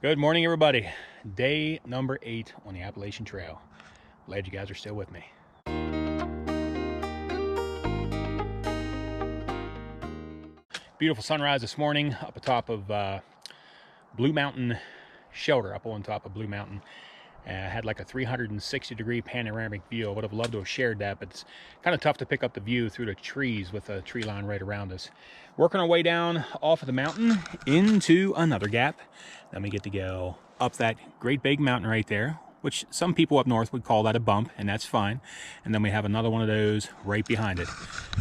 Good morning, everybody. Day number 8 on the Appalachian Trail. Glad you guys are still with me. Beautiful sunrise this morning up atop of Blue Mountain Shelter, up on top of Blue Mountain. Had like a 360-degree panoramic view. I would have loved to have shared that, but it's kind of tough to pick up the view through the trees with a tree line right around us. Working our way down off of the mountain into another gap. Then we get to go up that great big mountain right there, which some people up north would call that a bump, and that's fine. And then we have another one of those right behind it.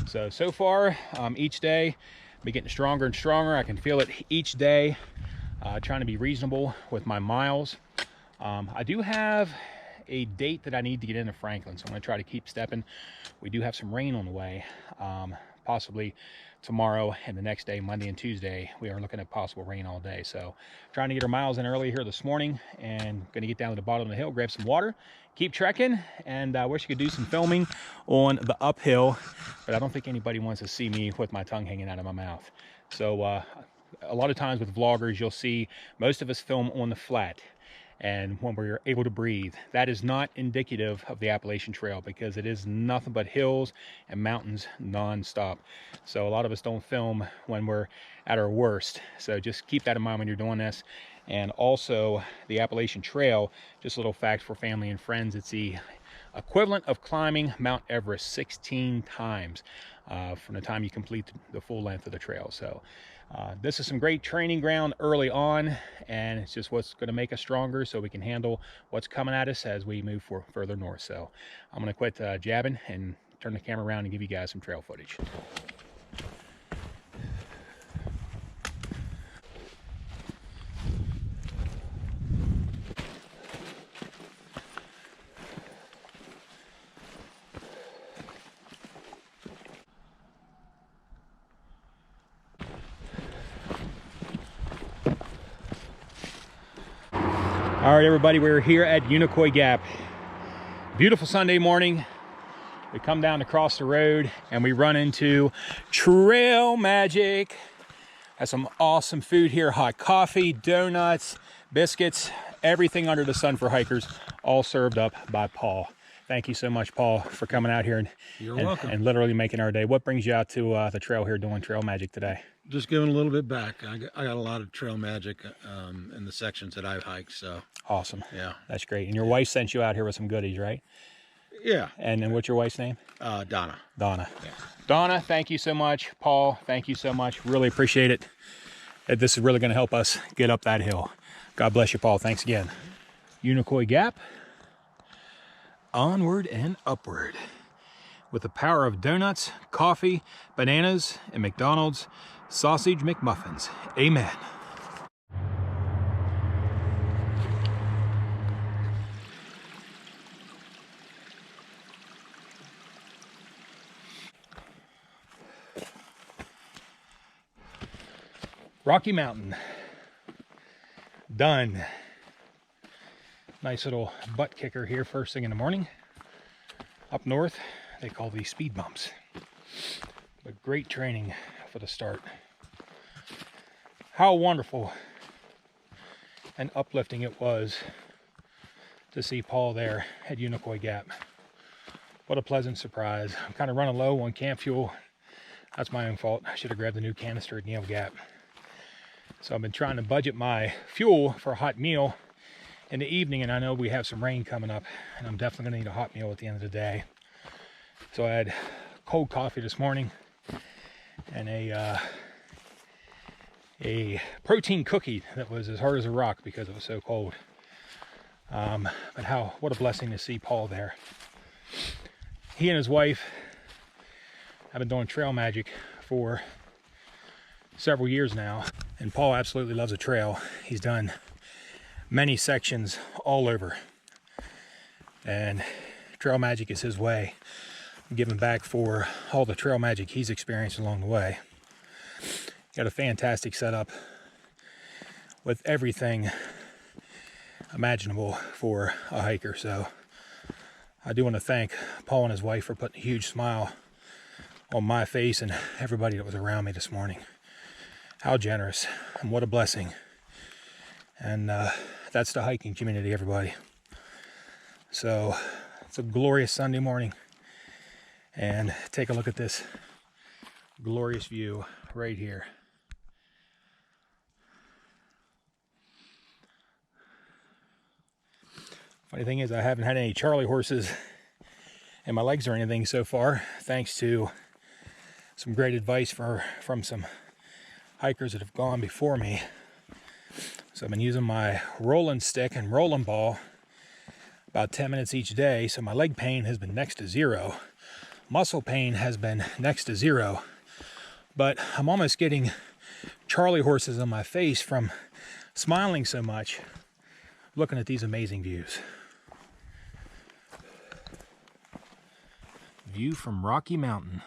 So far, each day, be getting stronger and stronger. I can feel it each day, trying to be reasonable with my miles. I do have a date that I need to get into Franklin, so I'm going to try to keep stepping. We do have some rain on the way, possibly tomorrow and the next day, Monday and Tuesday. We are looking at possible rain all day, so trying to get our miles in early here this morning, and going to get down to the bottom of the hill, grab some water, keep trekking, and I wish I could do some filming on the uphill, but I don't think anybody wants to see me with my tongue hanging out of my mouth. So a lot of times with vloggers, you'll see most of us film on the flat. And when we're able to breathe, that is not indicative of the Appalachian Trail, because it is nothing but hills and mountains non-stop. So a lot of us don't film when we're at our worst. So just keep that in mind when you're doing this. And also the Appalachian Trail, just a little fact for family and friends, it's the equivalent of climbing Mount Everest 16 times from the time you complete the full length of the trail. So this is some great training ground early on, and it's just what's going to make us stronger so we can handle what's coming at us as we move further north. So I'm going to quit jabbing and turn the camera around and give you guys some trail footage. All right, everybody, we're here at Unicoi Gap. Beautiful Sunday morning. We come down across the road and we run into Trail Magic. Has some awesome food here: hot coffee, donuts, biscuits, everything under the sun for hikers, all served up by Paul. Thank you so much, Paul, for coming out here and literally making our day. What brings you out to the trail here doing Trail Magic today? Just giving a little bit back. I got a lot of Trail Magic in the sections that I've hiked. So awesome. Yeah, that's great. And your wife sent you out here with some goodies, right? Yeah. And then what's your wife's name? Donna. Donna. Yeah. Donna, thank you so much. Paul, thank you so much. Really appreciate it. This is really going to help us get up that hill. God bless you, Paul. Thanks again. Unicoi Gap. Onward and upward. With the power of donuts, coffee, bananas, and McDonald's sausage McMuffins. Amen. Rocky Mountain. Done. Nice little butt kicker here first thing in the morning. Up north, they call these speed bumps. But great training for the start. How wonderful and uplifting it was to see Paul there at Unicoi Gap. What a pleasant surprise. I'm kind of running low on camp fuel. That's my own fault. I should have grabbed the new canister at Neil Gap. So I've been trying to budget my fuel for a hot meal in the evening, and I know we have some rain coming up, and I'm definitely going to need a hot meal at the end of the day. So I had cold coffee this morning and a protein cookie that was as hard as a rock because it was so cold. But what a blessing to see Paul there. He and his wife have been doing Trail Magic for several years now, and Paul absolutely loves the trail. He's done many sections all over, and Trail Magic is his way of giving back for all the Trail Magic he's experienced along the way. Got a fantastic setup with everything imaginable for a hiker. So I do want to thank Paul and his wife for putting a huge smile on my face and everybody that was around me this morning. How generous, and what a blessing. And that's the hiking community, everybody. So it's a glorious Sunday morning, and take a look at this glorious view right here. Funny thing is, I haven't had any Charlie horses in my legs or anything so far, thanks to some great advice from some hikers that have gone before me. So I've been using my rolling stick and rolling ball about 10 minutes each day, so my leg pain has been next to zero. Muscle pain has been next to zero, but I'm almost getting Charlie horses on my face from smiling so much looking at these amazing views. View from Rocky Mountain.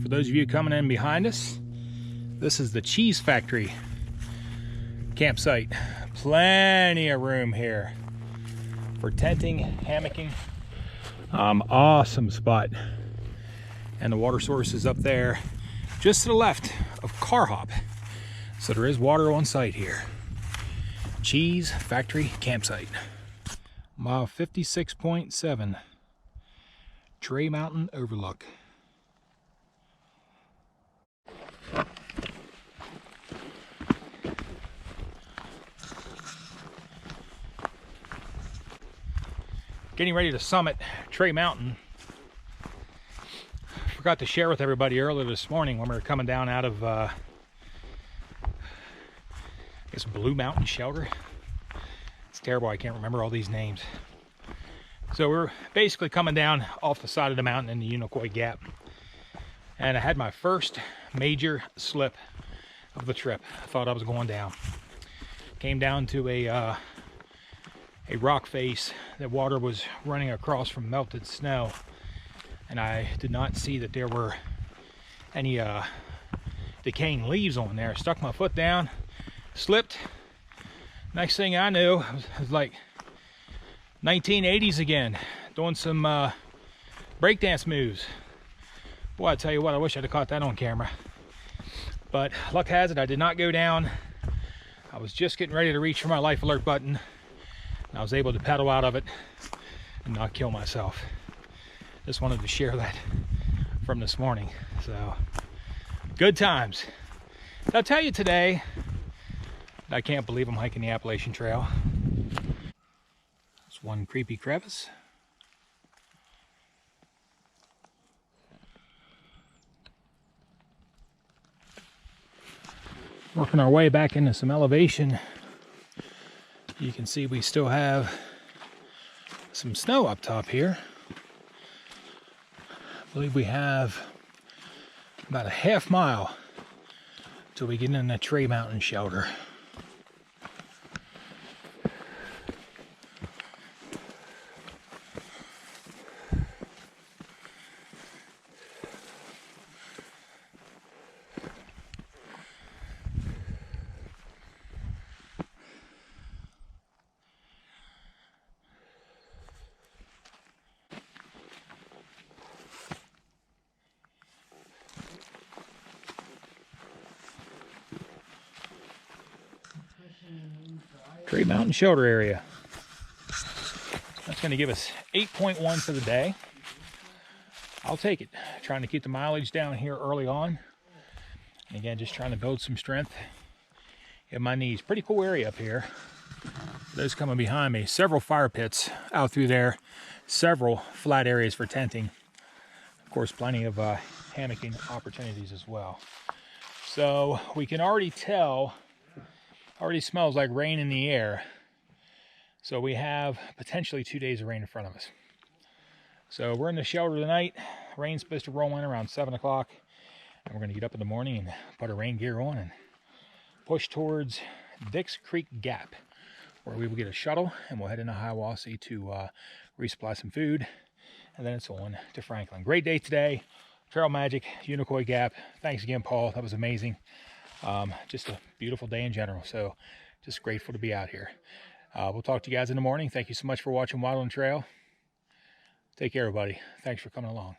For those of you coming in behind us, this is the cheese factory campsite. Plenty of room here for tenting, hammocking. Awesome spot. And the water source is up there just to the left of Car Hop. So there is water on site here. Cheese factory campsite. Mile 56.7. Tray Mountain Overlook. Getting ready to summit Tray Mountain. Forgot to share with everybody earlier this morning when we were coming down out of I guess Blue Mountain Shelter. It's terrible, I can't remember all these names. So we're basically coming down off the side of the mountain in the Unicoi Gap. And I had my first major slip of the trip. I thought I was going down. Came down to a rock face that water was running across from melted snow, and I did not see that there were any decaying leaves on there. Stuck my foot down, slipped. Next thing I knew, it was like 1980s again, doing some breakdance moves. Boy, I tell you what, I wish I'd have caught that on camera. But luck has it, I did not go down. I was just getting ready to reach for my life alert button. I was able to pedal out of it and not kill myself. Just wanted to share that from this morning. So, good times. I'll tell you today, I can't believe I'm hiking the Appalachian Trail. It's one creepy crevice. Working our way back into some elevation. You can see we still have some snow up top here. I believe we have about a half mile till we get in the Tray Mountain Shelter. Tray Mountain Shelter area. That's going to give us 8.1 for the day. I'll take it. Trying to keep the mileage down here early on. And again, just trying to build some strength in my knees. Pretty cool area up here. Those coming behind me, several fire pits out through there, several flat areas for tenting. Of course, plenty of hammocking opportunities as well. So we can already tell, already smells like rain in the air. So we have potentially 2 days of rain in front of us. So we're in the shelter tonight. Rain's supposed to roll in around 7 o'clock. And we're going to get up in the morning and put our rain gear on and push towards Unicoi Gap, where we will get a shuttle and we'll head into Hiawassee to resupply some food. And then it's on to Franklin. Great day today. Trail magic, Unicoi Gap. Thanks again, Paul. That was amazing. Just a beautiful day in general. So just grateful to be out here. We'll talk to you guys in the morning. Thank you so much for watching Wild on Trail. Take care, everybody. Thanks for coming along.